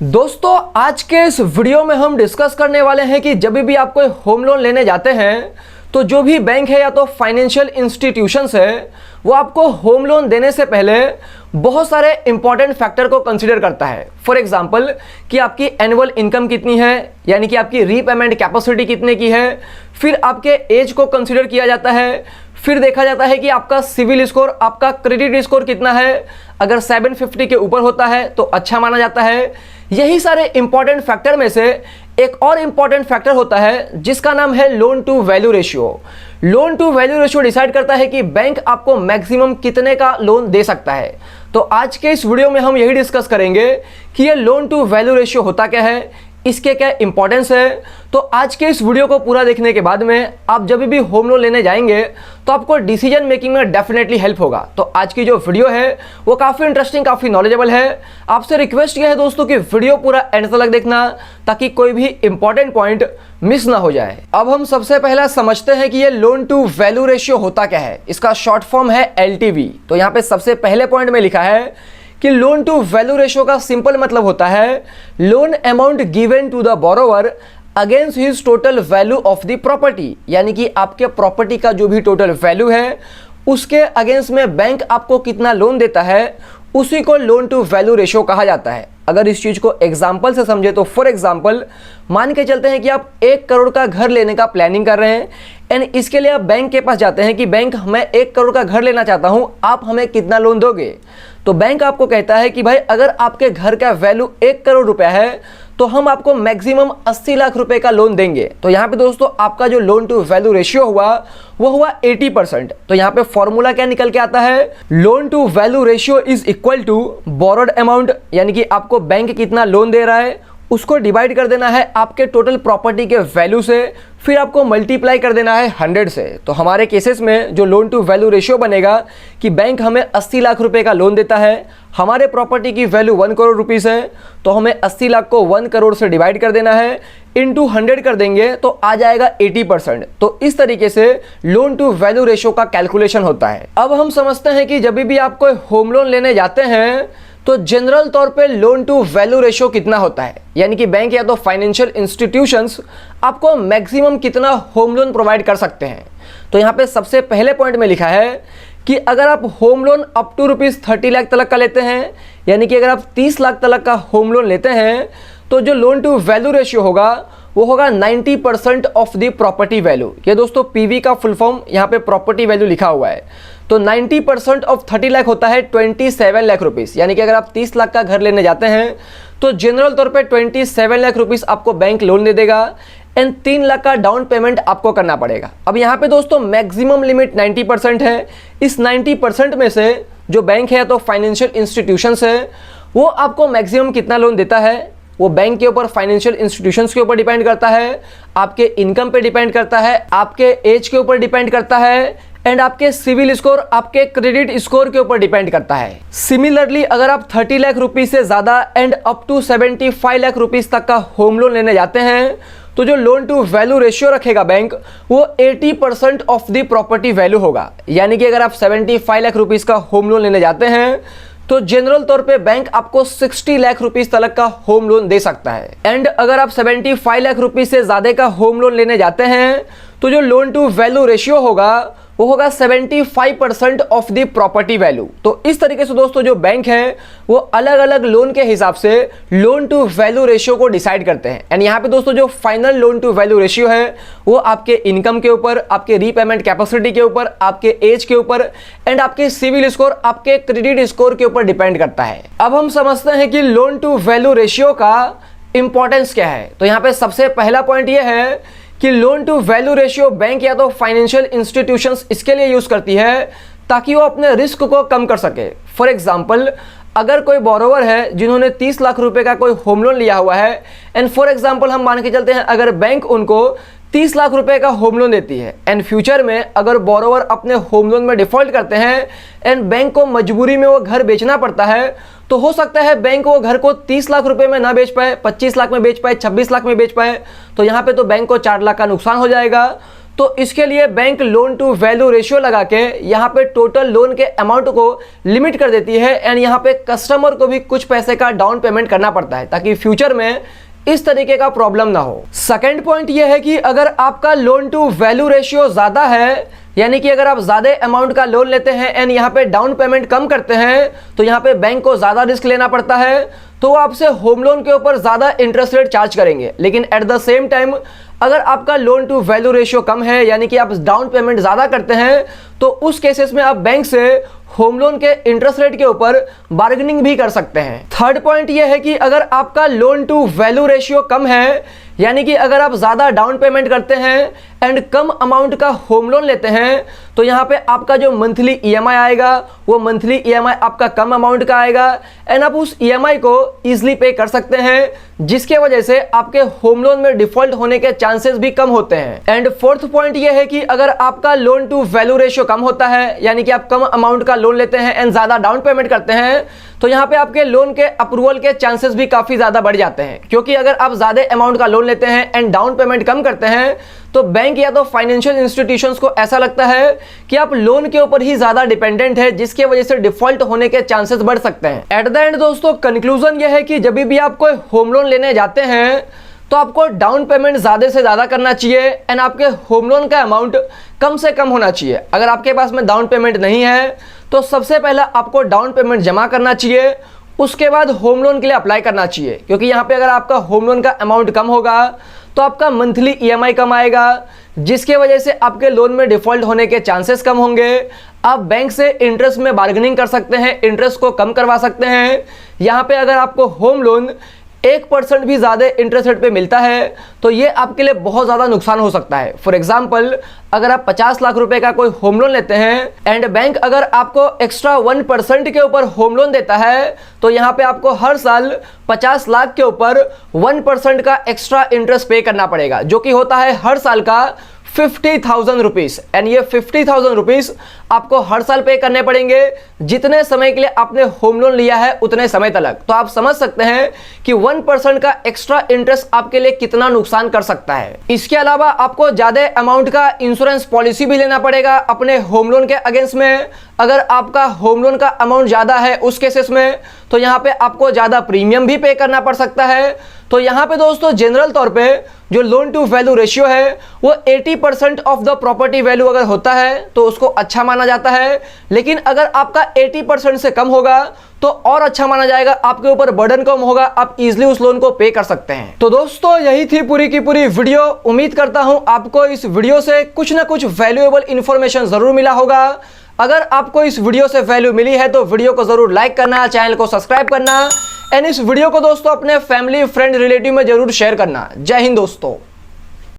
दोस्तों आज के इस वीडियो में हम डिस्कस करने वाले हैं कि जब भी आप कोई होम लोन लेने जाते हैं तो जो भी बैंक है या तो फाइनेंशियल इंस्टीट्यूशंस है वो आपको होम लोन देने से पहले बहुत सारे इंपॉर्टेंट फैक्टर को कंसीडर करता है। फॉर एग्जांपल कि आपकी एनुअल इनकम कितनी है, यानी कि आपकी रीपेमेंट कैपेसिटी कितने की है, फिर आपके एज को कंसीडर किया जाता है, फिर देखा जाता है कि आपका सिविल स्कोर, आपका क्रेडिट स्कोर कितना है। अगर 750 के ऊपर होता है तो अच्छा माना जाता है। यही सारे इंपॉर्टेंट फैक्टर में से एक और इंपॉर्टेंट फैक्टर होता है जिसका नाम है loan to value ratio. Loan to value ratio decide करता है कि बैंक आपको मैक्सिमम कितने का लोन दे सकता है। तो आज के इस वीडियो में हम यही डिस्कस करेंगे कि ये लोन टू वैल्यू रेशियो होता क्या है, इसके क्या इंपॉर्टेंस है। तो आज के इस वीडियो को पूरा देखने के बाद में आप जब भी होम लोन लेने जाएंगे तो आपको डिसीजन मेकिंग में डेफिनेटली हेल्प होगा। तो आज की जो वीडियो है वो काफ़ी इंटरेस्टिंग, काफ़ी नॉलेजेबल है। आपसे रिक्वेस्ट ये है दोस्तों कि वीडियो पूरा एंड तक देखना ताकि कोई भी इंपॉर्टेंट पॉइंट मिस ना हो जाए। अब हम सबसे पहला समझते हैं कि ये लोन टू वैल्यू रेशियो होता क्या है। इसका शॉर्ट फॉर्म है LTV। तो यहाँ पे सबसे पहले पॉइंट में लिखा है कि लोन टू वैल्यू रेशियो का सिंपल मतलब होता है loan amount given to the borrower against his total value of the property, यानी कि आपके प्रॉपर्टी का जो भी टोटल वैल्यू है उसके अगेंस्ट में बैंक आपको कितना लोन देता है उसी को लोन टू वैल्यू रेशियो कहा जाता है। अगर इस चीज़ को एग्जाम्पल से समझे तो फॉर एग्जाम्पल मान के चलते हैं कि आप 1 करोड़ का घर लेने का प्लानिंग कर रहे हैं एंड इसके लिए आप बैंक के पास जाते हैं कि बैंक मैं 1 करोड़ का घर लेना चाहता हूं, आप हमें कितना लोन दोगे। तो बैंक आपको कहता है कि भाई अगर आपके घर का वैल्यू 1 करोड़ रुपया है तो हम आपको मैक्सिमम 80 लाख रुपए का लोन देंगे। तो यहाँ पे दोस्तों आपका जो लोन टू वैल्यू रेशियो हुआ वो हुआ 80%। तो यहाँ पे फॉर्मूला क्या निकल के आता है, loan to value ratio is equal to borrowed amount, यानी कि आपको बैंक कितना लोन दे रहा है उसको डिवाइड कर देना है आपके टोटल प्रॉपर्टी के वैल्यू से, फिर आपको मल्टीप्लाई कर देना है 100 से। तो हमारे केसेस में जो लोन टू वैल्यू रेशियो बनेगा कि बैंक हमें 80 लाख रुपए का लोन देता है, हमारे प्रॉपर्टी की वैल्यू 1 करोड़ रुपीस है, तो हमें 80 लाख को 1 करोड़ से डिवाइड कर देना है, इंटू 100 कर देंगे तो आ जाएगा 80%। तो इस तरीके से लोन टू वैल्यू रेशियो का कैलकुलेशन होता है। अब हम समझते हैं कि जब भी आप कोई होम लोन लेने जाते हैं तो जनरल तौर पे लोन टू वैल्यू रेशियो कितना होता है, यानी कि बैंक या तो फाइनेंशियल इंस्टीट्यूशंस आपको मैक्सिमम कितना होम लोन प्रोवाइड कर सकते हैं। तो यहाँ पे सबसे पहले पॉइंट में लिखा है कि अगर आप home loan up to ₹30 lakh तक का लेते हैं, यानी कि अगर आप 30 लाख तक का होम लोन लेते हैं तो जो लोन टू वैल्यू रेशियो होगा वो होगा 90% ऑफ द प्रॉपर्टी वैल्यू। ये दोस्तों PV का फुल फॉर्म यहाँ पे प्रॉपर्टी वैल्यू लिखा हुआ है। तो 90% ऑफ 30 लाख होता है 27 लाख रुपीस, यानी कि अगर आप 30 लाख का घर लेने जाते हैं तो जनरल तौर पे 27 लाख रुपीस आपको बैंक लोन दे देगा एंड 3 लाख का डाउन पेमेंट आपको करना पड़ेगा। अब यहाँ पे दोस्तों मैक्सिमम लिमिट 90% है। इस 90% में से जो बैंक है तो फाइनेंशियल इंस्टीट्यूशंस है वो आपको मैक्सिमम कितना लोन देता है वो बैंक के ऊपर, फाइनेंशियल इंस्टीट्यूशंस के ऊपर डिपेंड करता है, आपके इनकम पे डिपेंड करता है, आपके एज के ऊपर डिपेंड करता है एंड आपके सिविल स्कोर, आपके क्रेडिट स्कोर के ऊपर डिपेंड करता है। सिमिलरली अगर आप 30 लाख रुपीस से ज़्यादा and up to 75 lakh rupees तक का होम लोन लेने जाते हैं तो जो लोन टू वैल्यू रेशियो रखेगा बैंक वो 80% ऑफ द प्रॉपर्टी वैल्यू होगा। यानी कि अगर आप 75 लाख रुपीस का होम लोन लेने जाते हैं तो जनरल तौर पे बैंक आपको 60 लाख रुपीस तक का होम लोन दे सकता है। एंड अगर आप 75 लाख रुपीस से ज़्यादा का होम लोन लेने जाते हैं तो जो लोन टू वैल्यू रेशियो होगा वो होगा 75% ऑफ द प्रॉपर्टी वैल्यू। तो इस तरीके से दोस्तों जो बैंक है वो अलग अलग लोन के हिसाब से लोन टू वैल्यू रेशियो को डिसाइड करते हैं। एंड यहाँ पे दोस्तों जो final loan to value ratio है वो आपके इनकम के ऊपर, आपके रीपेमेंट कैपेसिटी के ऊपर, आपके एज के ऊपर एंड आपके सिविल स्कोर, आपके क्रेडिट स्कोर के ऊपर डिपेंड करता है। अब हम समझते हैं कि लोन टू वैल्यू रेशियो का इंपॉर्टेंस क्या है। तो यहाँ पे सबसे पहला पॉइंट ये है कि loan to value ratio bank या तो फाइनेंशियल इंस्टीट्यूशंस इसके लिए यूज करती है ताकि वो अपने रिस्क को कम कर सके। फॉर एग्जांपल अगर कोई बोरोवर है जिन्होंने 30 लाख रुपए का कोई होम लोन लिया हुआ है एंड फॉर एग्जांपल हम मान के चलते हैं अगर बैंक उनको 30 लाख रुपए का होम लोन देती है एंड फ्यूचर में अगर बोरोवर अपने होम लोन में डिफॉल्ट करते हैं एंड बैंक को मजबूरी में वो घर बेचना पड़ता है तो हो सकता है बैंक वो घर को 30 लाख रुपए में ना बेच पाए, 25 लाख में बेच पाए, 26 लाख में बेच पाए। तो यहाँ पे तो बैंक को 4 लाख का नुकसान हो जाएगा। तो इसके लिए bank loan to value ratio लगा के यहाँ पे टोटल लोन के अमाउंट को लिमिट कर देती है एंड यहाँ पे कस्टमर को भी कुछ पैसे का डाउन पेमेंट करना पड़ता है ताकि फ्यूचर में इस तरीके का प्रॉब्लम ना हो। सेकंड पॉइंट ये है कि अगर आपका लोन टू वैल्यू रेशियो ज़्यादा है, यानी कि अगर आप ज़्यादा अमाउंट का लोन लेते हैं एंड यहाँ पे डाउन पेमेंट कम करते हैं तो यहाँ पे बैंक को ज़्यादा रिस्क लेना पड़ता है, तो वो आपसे होम लोन के ऊपर ज़्यादा इंटरेस्ट रेट चार्ज करेंगे। लेकिन एट द सेम टाइम अगर आपका लोन टू वैल्यू रेशियो कम है, यानी कि आप डाउन पेमेंट ज़्यादा करते हैं, तो उस केसेस में आप बैंक से होम लोन के इंटरेस्ट रेट के ऊपर बार्गेनिंग भी कर सकते हैं। थर्ड पॉइंट यह है कि अगर आपका लोन टू वैल्यू रेशियो कम है, यानी कि अगर आप ज़्यादा डाउन पेमेंट करते हैं एंड कम अमाउंट का होम लोन लेते हैं, तो यहाँ पे आपका जो मंथली ईएमआई आएगा वो मंथली ईएमआई आपका कम अमाउंट का आएगा एंड आप उस ईएमआई को ईजिली पे कर सकते हैं, जिसके वजह से आपके होम लोन में डिफॉल्ट होने के चांसेस भी कम होते हैं। एंड फोर्थ पॉइंट ये है कि अगर आपका लोन टू वैल्यू रेशियो कम होता है, यानी कि आप कम अमाउंट का लोन लेते हैं एंड ज़्यादा डाउन पेमेंट करते हैं, तो यहाँ पे आपके लोन के अप्रूवल के चांसेस भी काफ़ी ज़्यादा बढ़ जाते हैं, क्योंकि अगर आप ज़्यादा अमाउंट का लोन लेते हैं एंड डाउन पेमेंट कम करते हैं तो बैंक या तो फाइनेंशियल इंस्टीट्यूशंस को ऐसा लगता है कि आप लोन के ऊपर ही ज़्यादा डिपेंडेंट है, जिसके वजह से डिफॉल्ट होने के चांसेस बढ़ सकते हैं। एट द एंड दोस्तों कंक्लूजन यह है कि जब भी आप कोई होम लोन लेने जाते हैं तो आपको डाउन पेमेंट ज़्यादा से ज़्यादा करना चाहिए एंड आपके होम लोन का अमाउंट कम से कम होना चाहिए। अगर आपके पास में डाउन पेमेंट नहीं है तो सबसे पहले आपको डाउन पेमेंट जमा करना चाहिए, उसके बाद होम लोन के लिए अप्लाई करना चाहिए, क्योंकि यहाँ पे अगर आपका होम लोन का अमाउंट कम होगा तो आपका मंथली ईएमआई कम आएगा, जिसके वजह से आपके लोन में डिफॉल्ट होने के चांसेस कम होंगे। आप बैंक से इंटरेस्ट में बार्गेनिंग कर सकते हैं, इंटरेस्ट को कम करवा सकते हैं। यहाँ पे अगर आपको होम लोन 1% भी ज़्यादा इंटरेस्ट रेट पे मिलता है तो ये आपके लिए बहुत ज़्यादा नुकसान हो सकता है। फॉर एग्जांपल अगर आप 50 लाख रुपए का कोई होम लोन लेते हैं एंड बैंक अगर आपको एक्स्ट्रा 1% के ऊपर होम लोन देता है तो यहाँ पे आपको हर साल 50 लाख के ऊपर 1% का एक्स्ट्रा इंटरेस्ट पे करना पड़ेगा, जो कि होता है हर साल का 50,000 रुपीज़। एंड ये 50,000 रुपीज़ आपको हर साल पे करने पड़ेंगे जितने समय के लिए आपने होम लोन लिया है उतने समय तक। तो आप समझ सकते हैं कि 1% का एक्स्ट्रा इंटरेस्ट आपके लिए कितना नुकसान कर सकता है। इसके अलावा आपको ज़्यादा अमाउंट का इंश्योरेंस पॉलिसी भी लेना पड़ेगा अपने होम लोन के अगेंस्ट में। अगर आपका होम लोन का अमाउंट ज़्यादा है उस केसेस में तो यहाँ पे आपको ज़्यादा प्रीमियम भी पे करना पड़ सकता है। तो यहाँ पे दोस्तों जनरल तौर पे जो लोन टू वैल्यू रेशियो है वो 80% ऑफ द प्रॉपर्टी वैल्यू अगर होता है तो उसको अच्छा माना जाता है, लेकिन अगर आपका 80% से कम होगा तो और अच्छा माना जाएगा, आपके ऊपर बर्डन कम होगा, आप इजीली उस लोन को पे कर सकते हैं। तो दोस्तों यही थी पूरी की पूरी वीडियो। उम्मीद करता हूं आपको इस वीडियो से कुछ ना कुछ वैल्यूएबल इंफॉर्मेशन जरूर मिला होगा। अगर आपको इस वीडियो से वैल्यू मिली है तो वीडियो को जरूर लाइक करना, चैनल को सब्सक्राइब करना एंड इस वीडियो को दोस्तों अपने फैमिली फ्रेंड रिलेटिव में जरूर शेयर करना। जय हिंद दोस्तों।